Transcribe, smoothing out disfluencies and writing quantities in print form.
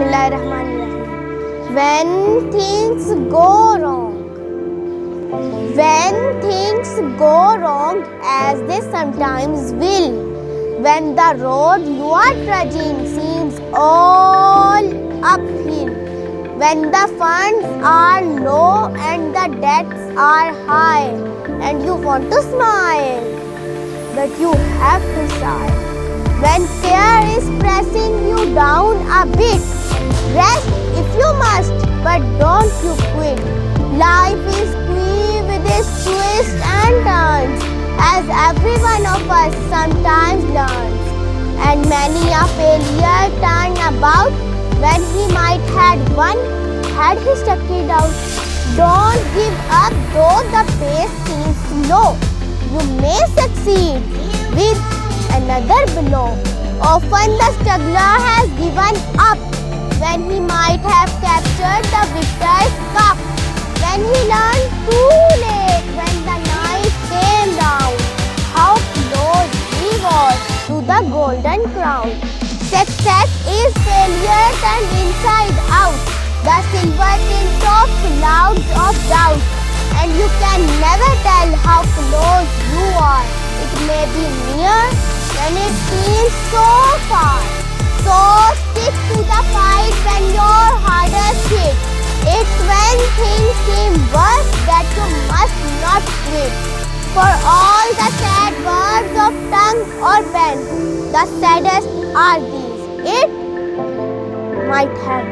Bismillahirrahmanirrahim. When things go wrong. When things go wrong, as they sometimes will, when the road you are trudging seems all uphill, when the funds are low and the debts are high, and you want to smile, but you have to sigh. When fear is pressing you down a bit, rest if you must, but don't you quit. Life is free with its twists and turns, as every one of us sometimes learns. And many a failure turned about when he might had won, had he stuck it out. Don't give up though the pace seems slow. You may succeed with another blow. Often the struggler has given up when he might have captured the victor's cup. When he learned too late, when the night came down, how close he was to the golden crown. Success is failure turned inside out, the silver tint of clouds of doubt. And you can never tell how close you are. It may be near when it seems so far. So stick to the fight when you're hardest hit. It's when things seem worse that you must not quit. For all the sad words of tongue or pen, the saddest are these: it might have